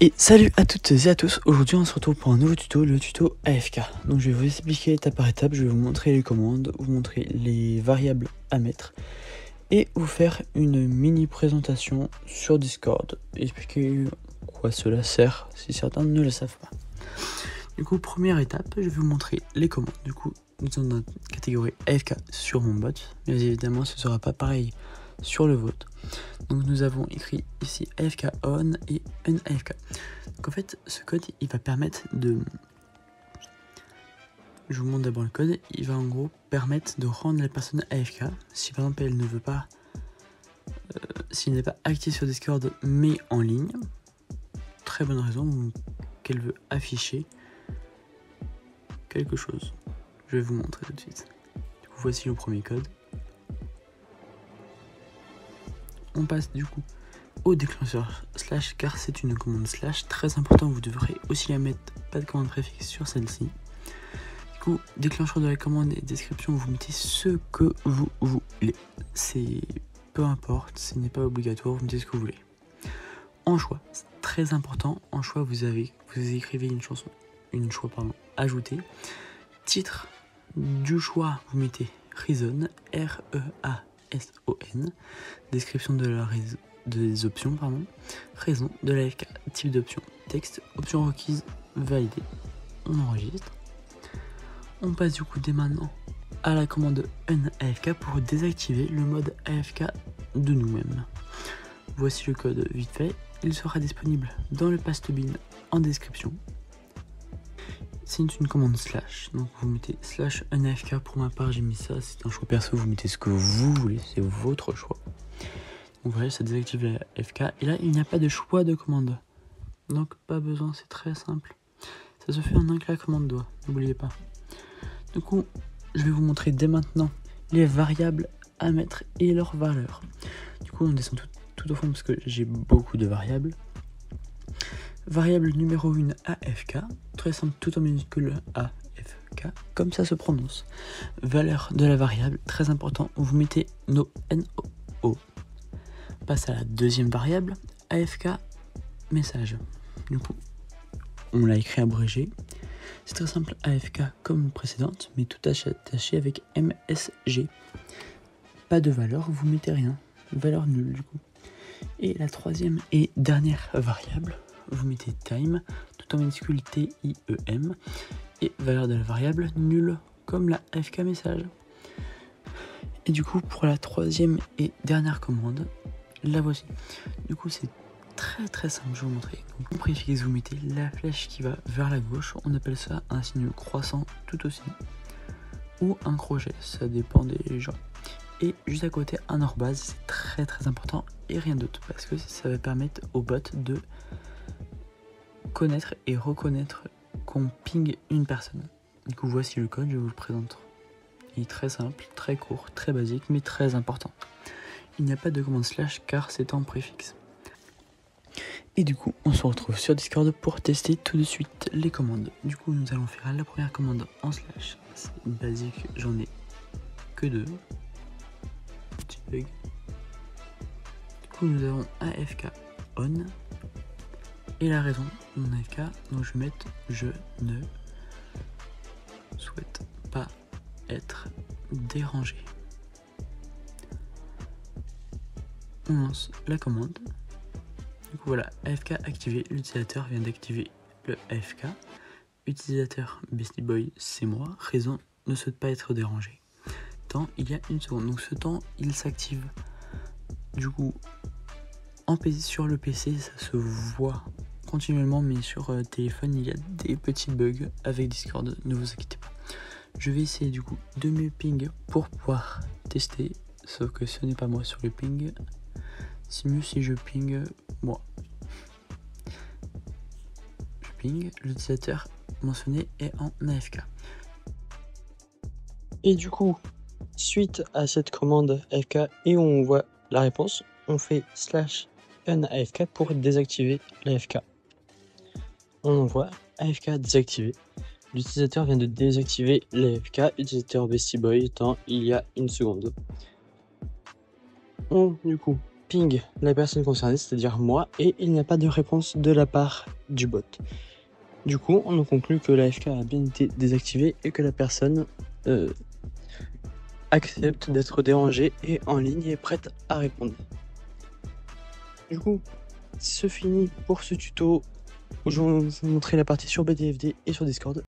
Et salut à toutes et à tous, aujourd'hui on se retrouve pour un nouveau tuto, le tuto AFK. Donc je vais vous expliquer étape par étape, je vais vous montrer les commandes, vous montrer les variables à mettre et vous faire une mini présentation sur Discord, expliquer quoi cela sert si certains ne le savent pas. Du coup, première étape, je vais vous montrer les commandes. Du coup, nous sommes dans la catégorie AFK sur mon bot, mais évidemment ce ne sera pas pareil sur le vôtre. Donc nous avons écrit ici AFK on et unAFK. Donc en fait ce code il va permettre de... Je vous montre d'abord le code. Il va en gros permettre de rendre la personne AFK si par exemple elle ne veut pas, s'il n'est pas actif sur Discord mais en ligne. Très bonne raison qu'elle veut afficher quelque chose. Je vais vous montrer tout de suite. Du coup voici le premier code. On passe du coup au déclencheur slash car c'est une commande slash très important, vous devrez aussi la mettre, pas de commande préfixe sur celle-ci. Du coup déclencheur de la commande et description, vous mettez ce que vous voulez, c'est peu importe, ce n'est pas obligatoire, vous mettez ce que vous voulez. En choix, c'est très important, en choix vous écrivez une choix ajouté, titre du choix vous mettez reason, REASON, description des options, raison de l'AFK, type d'option, texte, option requise, validée. On enregistre. On passe du coup dès maintenant à la commande unAFK pour désactiver le mode AFK de nous-mêmes. Voici le code vite fait, il sera disponible dans le pastebin en description. C'est une commande slash, donc vous mettez slash unAFK. Pour ma part j'ai mis ça, c'est un choix perso, vous mettez ce que vous voulez, c'est votre choix. Donc voilà, ça désactive la AFK et là il n'y a pas de choix de commande, donc pas besoin, c'est très simple, ça se fait en un claquement de doigts, n'oubliez pas. Du coup je vais vous montrer dès maintenant les variables à mettre et leurs valeurs. Du coup on descend tout au fond parce que j'ai beaucoup de variables. Variable numéro 1 AFK, très simple, tout en minuscule AFK, comme ça se prononce. Valeur de la variable, très important, vous mettez NO. Passe à la deuxième variable, AFK message. Du coup, on l'a écrit abrégé. C'est très simple, AFK comme précédente, mais tout attaché avec MSG. Pas de valeur, vous mettez rien. Valeur nulle du coup. Et la troisième et dernière variable, vous mettez time, tout en minuscule TIEM, et valeur de la variable nulle, comme la AFK message. Et du coup, pour la troisième et dernière commande, la voici. Du coup, c'est très simple, je vais vous montrer. Donc, en préfixe, vous mettez la flèche qui va vers la gauche, on appelle ça un signe croissant tout aussi, ou un crochet, ça dépend des gens. Et juste à côté, un arrobase, c'est très important, et rien d'autre, parce que ça va permettre au bot de connaître et reconnaître qu'on ping une personne. Du coup voici le code, je vous le présente. Il est très simple, très court, très basique, mais très important. Il n'y a pas de commande slash car c'est en préfixe. Et du coup on se retrouve sur Discord pour tester tout de suite les commandes. Du coup nous allons faire la première commande en slash. C'est basique, j'en ai que deux. Petit bug. Du coup nous avons AFK on. Et la raison de mon AFK, donc je vais mettre je ne souhaite pas être dérangé. On lance la commande. Du coup voilà, AFK activé, l'utilisateur vient d'activer le AFK. Utilisateur Beastie Boy, c'est moi. Raison, ne souhaite pas être dérangé. Temps, il y a une seconde. Donc ce temps, il s'active. Du coup, sur le PC, ça se voit continuellement, mais sur téléphone il y a des petits bugs avec Discord, ne vous inquiétez pas. Je vais essayer du coup de me ping pour pouvoir tester, sauf que ce n'est pas moi sur le ping, c'est mieux si je ping moi. Je ping, l'utilisateur mentionné est en AFK. Et du coup, suite à cette commande AFK et on voit la réponse, on fait slash unAFK pour désactiver l'AFK. On envoie AFK désactivé. L'utilisateur vient de désactiver l'AFK. Utilisateur Beastie Boy, temps il y a une seconde. Du coup, ping la personne concernée, c'est-à-dire moi, et il n'y a pas de réponse de la part du bot. Du coup, on en conclut que l'AFK a bien été désactivé et que la personne accepte d'être dérangée et en ligne et prête à répondre. Du coup, ce finit pour ce tuto où je vais vous montrer la partie sur BDFD et sur Discord.